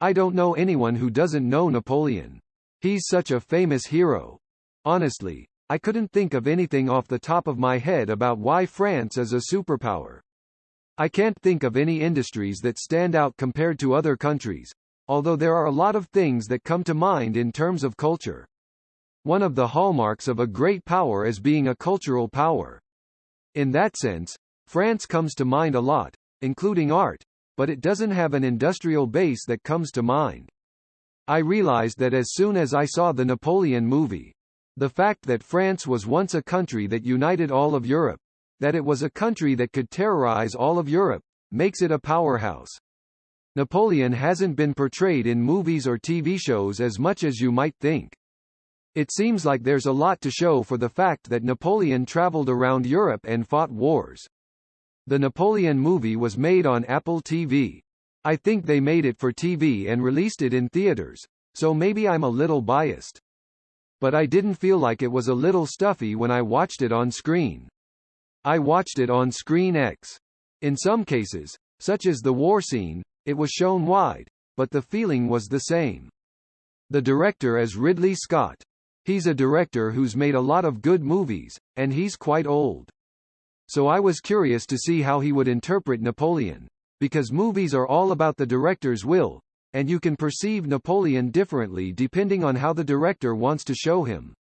I don't know anyone who doesn't know Napoleon. He's such a famous hero. Honestly, I couldn't think of anything off the top of my head about why France is a superpower. I can't think of any industries that stand out compared to other countries, although there are a lot of things that come to mind in terms of culture. One of the hallmarks of a great power is being a cultural power. In that sense, France comes to mind a lot, including art, but it doesn't have an industrial base that comes to mind. I realized that as soon as I saw the Napoleon movie. The fact that France was once a country that united all of Europe, that it was a country that could terrorize all of Europe, makes it a powerhouse. Napoleon hasn't been portrayed in movies or TV shows as much as you might think. It seems like there's a lot to show for the fact that Napoleon traveled around Europe and fought wars. The Napoleon movie was made on Apple TV. I think they made it for TV and released it in theaters, so maybe I'm a little biased. But I didn't feel like it was a little stuffy when I watched it on screen. I watched it on Screen X. In some cases, such as the war scene, it was shown wide, but the feeling was the same. The director is Ridley Scott. He's a director who's made a lot of good movies, and he's quite old. So I was curious to see how he would interpret Napoleon, because movies are all about the director's will, and you can perceive Napoleon differently depending on how the director wants to show him.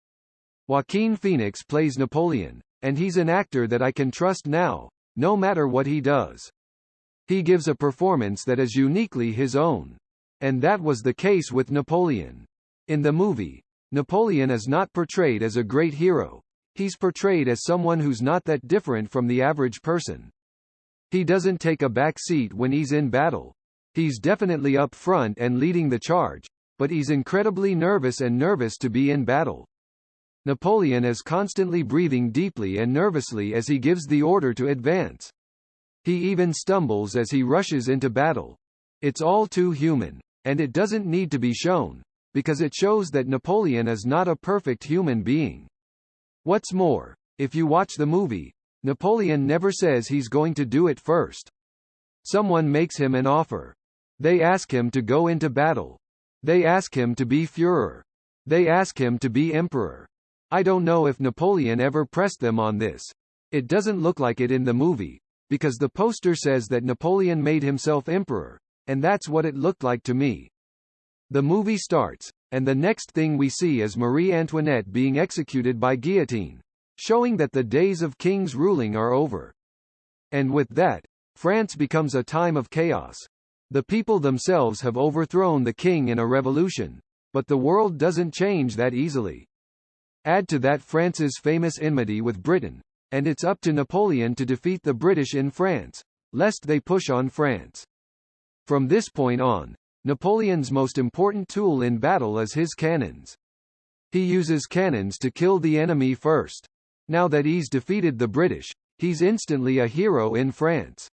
Joaquin Phoenix plays Napoleon, and he's an actor that I can trust now, no matter what he does. He gives a performance that is uniquely his own. And that was the case with Napoleon. In the movie, Napoleon is not portrayed as a great hero. He's portrayed as someone who's not that different from the average person. He doesn't take a back seat when he's in battle. He's definitely up front and leading the charge, but he's incredibly nervous to be in battle. Napoleon is constantly breathing deeply and nervously as he gives the order to advance. He even stumbles as he rushes into battle. It's all too human, and it doesn't need to be shown, because it shows that Napoleon is not a perfect human being. What's more, if you watch the movie, Napoleon never says he's going to do it first. Someone makes him an offer. They ask him to go into battle. They ask him to be Führer. They ask him to be emperor. I don't know if Napoleon ever pressed them on this. It doesn't look like it in the movie, because the poster says that Napoleon made himself emperor, and that's what it looked like to me. The movie starts, and the next thing we see is Marie Antoinette being executed by guillotine, showing that the days of kings ruling are over. And with that, France becomes a time of chaos. The people themselves have overthrown the king in a revolution, but the world doesn't change that easily. Add to that France's famous enmity with Britain, and it's up to Napoleon to defeat the British in France, lest they push on France. From this point on, Napoleon's most important tool in battle is his cannons. He uses cannons to kill the enemy first. Now that he's defeated the British, he's instantly a hero in France.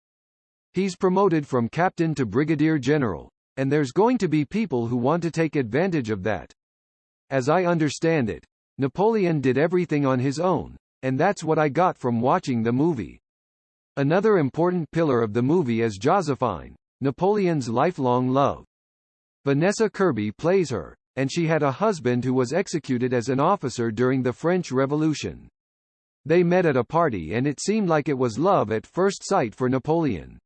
He's promoted from captain to brigadier general, and there's going to be people who want to take advantage of that. As I understand it, Napoleon did everything on his own, and that's what I got from watching the movie. Another important pillar of the movie is Josephine, Napoleon's lifelong love. Vanessa Kirby plays her, and she had a husband who was executed as an officer during the French Revolution. They met at a party and it seemed like it was love at first sight for Napoleon.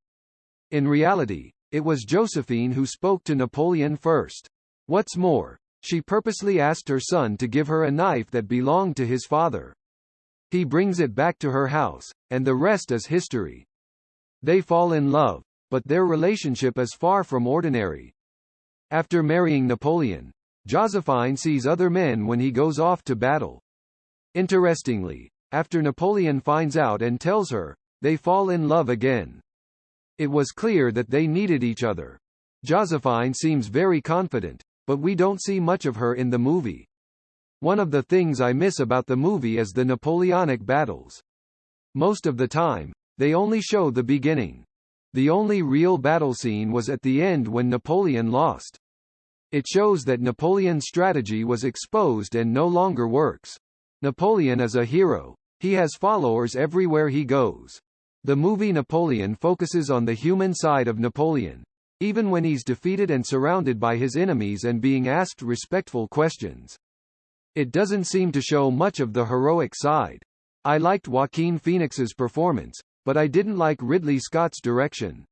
In reality, it was Josephine who spoke to Napoleon first. What's more, she purposely asked her son to give her a knife that belonged to his father. He brings it back to her house, and the rest is history. They fall in love, but their relationship is far from ordinary. After marrying Napoleon, Josephine sees other men when he goes off to battle. Interestingly, after Napoleon finds out and tells her, they fall in love again. It was clear that they needed each other. Josephine seems very confident, but we don't see much of her in the movie. One of the things I miss about the movie is the Napoleonic battles. Most of the time, they only show the beginning. The only real battle scene was at the end when Napoleon lost. It shows that Napoleon's strategy was exposed and no longer works. Napoleon is a hero. He has followers everywhere he goes. The movie Napoleon focuses on the human side of Napoleon. even when he's defeated and surrounded by his enemies and being asked respectful questions. It doesn't seem to show much of the heroic side. I liked Joaquin Phoenix's performance, but I didn't like Ridley Scott's direction.